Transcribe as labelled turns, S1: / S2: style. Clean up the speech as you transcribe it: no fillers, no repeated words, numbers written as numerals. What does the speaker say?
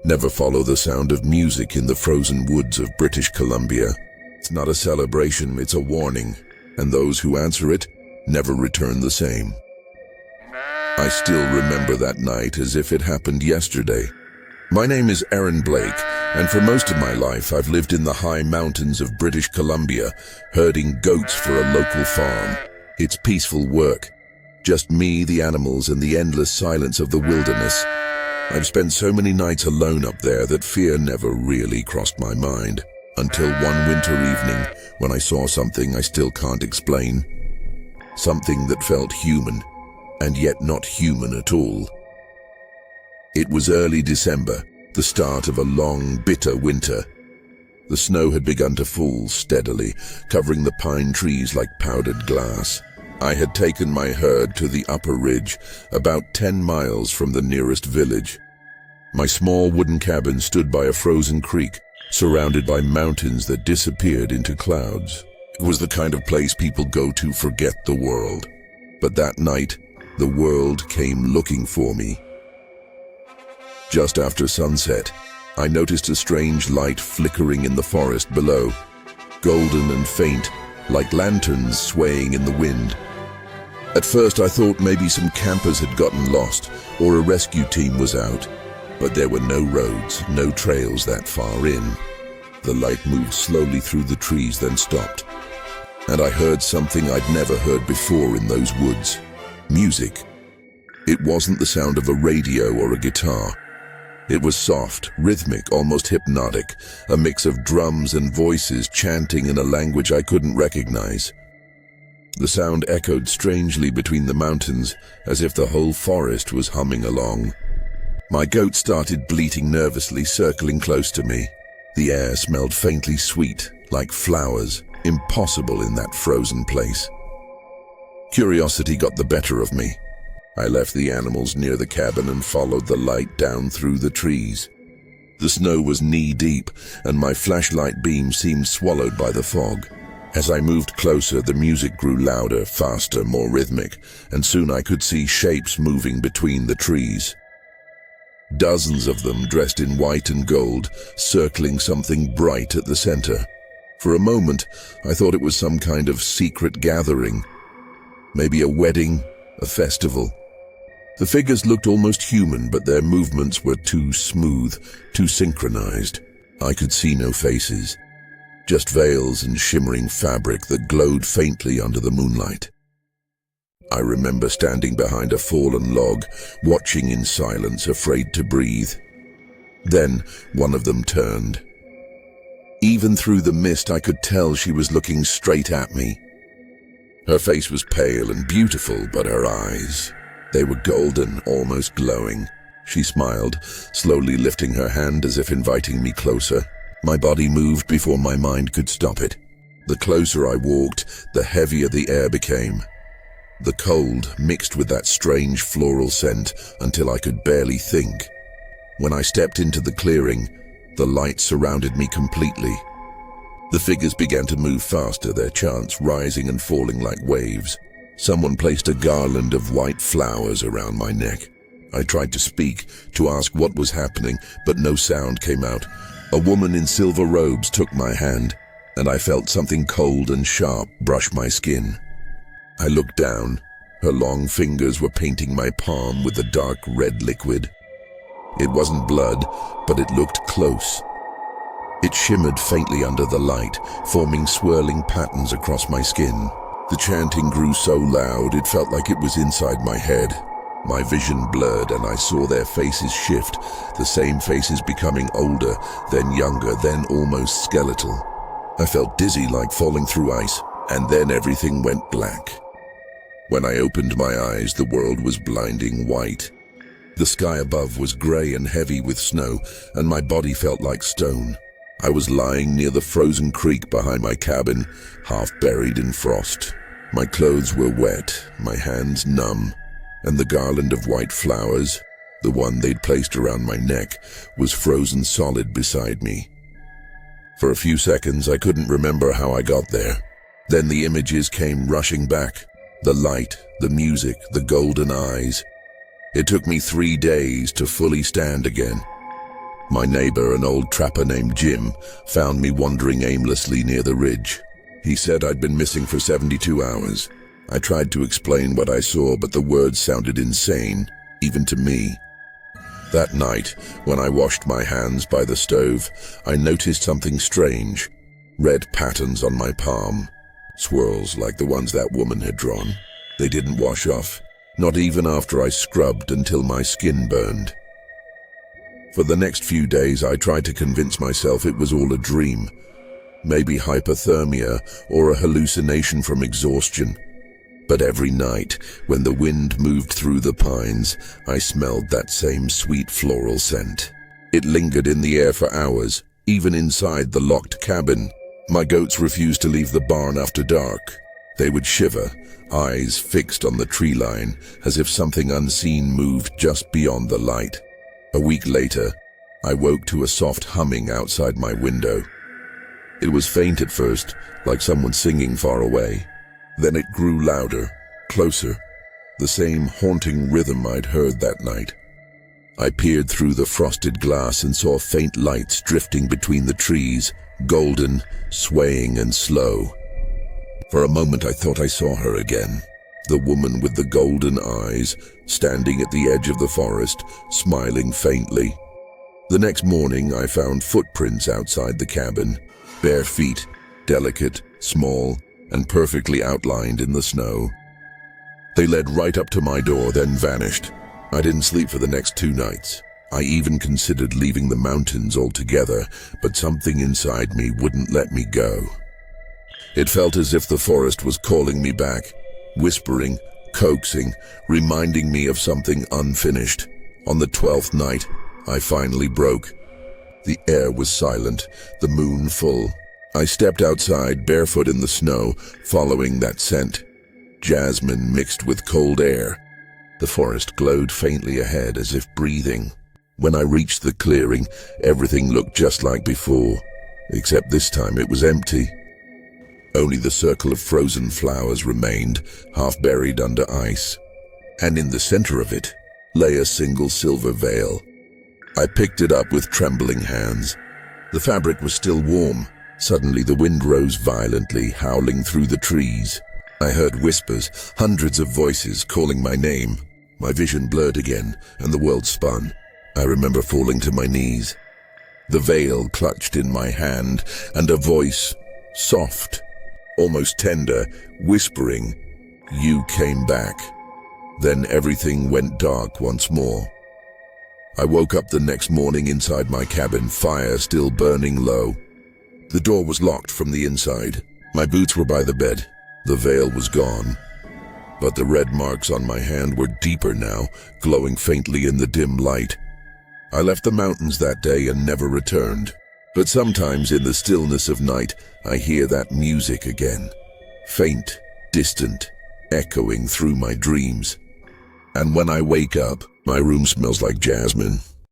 S1: Never follow the sound of music in the frozen woods of British Columbia. It's not a celebration, it's a warning, and those who answer it never return the same. I still remember that night as if it happened yesterday. My name is Aaron Blake, and for most of my life I've lived in the high mountains of British Columbia, herding goats for a local farm. It's peaceful work. Just me, the animals, and the endless silence of the wilderness. I've spent so many nights alone up there that fear never really crossed my mind. Until one winter evening, when I saw something I still can't explain. Something that felt human, and yet not human at all. It was early December, the start of a long, bitter winter. The snow had begun to fall steadily, covering the pine trees like powdered glass. I had taken my herd to the upper ridge, about 10 miles from the nearest village. My small wooden cabin stood by a frozen creek, surrounded by mountains that disappeared into clouds. It was the kind of place people go to forget the world. But that night, the world came looking for me. Just after sunset, I noticed a strange light flickering in the forest below, golden and faint, like lanterns swaying in the wind. At first I thought maybe some campers had gotten lost or a rescue team was out, but there were no roads, no trails that far in. The light moved slowly through the trees, then stopped, and I heard something I'd never heard before in those woods. Music. It wasn't the sound of a radio or a guitar. It was soft, rhythmic, almost hypnotic, a mix of drums and voices chanting in a language I couldn't recognize. The sound echoed strangely between the mountains, as if the whole forest was humming along. My goat started bleating nervously, circling close to me. The air smelled faintly sweet, like flowers, impossible in that frozen place. Curiosity got the better of me. I left the animals near the cabin and followed the light down through the trees. The snow was knee-deep, and my flashlight beam seemed swallowed by the fog. As I moved closer, the music grew louder, faster, more rhythmic, and soon I could see shapes moving between the trees. Dozens of them dressed in white and gold, circling something bright at the center. For a moment, I thought it was some kind of secret gathering. Maybe a wedding, a festival. The figures looked almost human, but their movements were too smooth, too synchronized. I could see no faces, just veils and shimmering fabric that glowed faintly under the moonlight. I remember standing behind a fallen log, watching in silence, afraid to breathe. Then one of them turned. Even through the mist, I could tell she was looking straight at me. Her face was pale and beautiful, but her eyes, they were golden, almost glowing. She smiled, slowly lifting her hand as if inviting me closer. My body moved before my mind could stop it. The closer I walked, the heavier the air became. The cold mixed with that strange floral scent until I could barely think. When I stepped into the clearing, the light surrounded me completely. The figures began to move faster, their chants rising and falling like waves. Someone placed a garland of white flowers around my neck. I tried to speak, to ask what was happening, but no sound came out. A woman in silver robes took my hand, and I felt something cold and sharp brush my skin. I looked down. Her long fingers were painting my palm with a dark red liquid. It wasn't blood, but it looked close. It shimmered faintly under the light, forming swirling patterns across my skin. The chanting grew so loud it felt like it was inside my head. My vision blurred and I saw their faces shift, the same faces becoming older, then younger, then almost skeletal. I felt dizzy, like falling through ice, and then everything went black. When I opened my eyes, the world was blinding white. The sky above was gray and heavy with snow, and my body felt like stone. I was lying near the frozen creek behind my cabin, half buried in frost. My clothes were wet, my hands numb, and the garland of white flowers, the one they'd placed around my neck, was frozen solid beside me. For a few seconds, I couldn't remember how I got there. Then the images came rushing back. The light, the music, the golden eyes. It took me 3 days to fully stand again. My neighbor, an old trapper named Jim, found me wandering aimlessly near the ridge. He said I'd been missing for 72 hours. I tried to explain what I saw, but the words sounded insane, even to me. That night, when I washed my hands by the stove, I noticed something strange. Red patterns on my palm. Swirls like the ones that woman had drawn. They didn't wash off, not even after I scrubbed until my skin burned. For the next few days, I tried to convince myself it was all a dream. Maybe hypothermia or a hallucination from exhaustion. But every night, when the wind moved through the pines, I smelled that same sweet floral scent. It lingered in the air for hours, even inside the locked cabin. My goats refused to leave the barn after dark. They would shiver, eyes fixed on the tree line, as if something unseen moved just beyond the light. A week later, I woke to a soft humming outside my window. It was faint at first, like someone singing far away. Then it grew louder, closer, the same haunting rhythm I'd heard that night. I peered through the frosted glass and saw faint lights drifting between the trees, golden, swaying and slow. For a moment I thought I saw her again, the woman with the golden eyes, standing at the edge of the forest, smiling faintly. The next morning I found footprints outside the cabin, bare feet, delicate, small, and perfectly outlined in the snow. They led right up to my door, then vanished. I didn't sleep for the next 2 nights. I even considered leaving the mountains altogether, but something inside me wouldn't let me go. It felt as if the forest was calling me back, whispering, coaxing, reminding me of something unfinished. On the 12th night, I finally broke. The air was silent, the moon full. I stepped outside, barefoot in the snow, following that scent. Jasmine mixed with cold air. The forest glowed faintly ahead, as if breathing. When I reached the clearing, everything looked just like before, except this time it was empty. Only the circle of frozen flowers remained, half buried under ice. And in the center of it lay a single silver veil. I picked it up with trembling hands. The fabric was still warm. Suddenly the wind rose violently, howling through the trees. I heard whispers, hundreds of voices calling my name. My vision blurred again, and the world spun. I remember falling to my knees. The veil clutched in my hand, and a voice, soft, almost tender, whispering, "You came back." Then everything went dark once more. I woke up the next morning inside my cabin, fire still burning low. The door was locked from the inside. My boots were by the bed. The veil was gone. But the red marks on my hand were deeper now, glowing faintly in the dim light. I left the mountains that day and never returned. But sometimes in the stillness of night, I hear that music again. Faint, distant, echoing through my dreams. And when I wake up, my room smells like jasmine.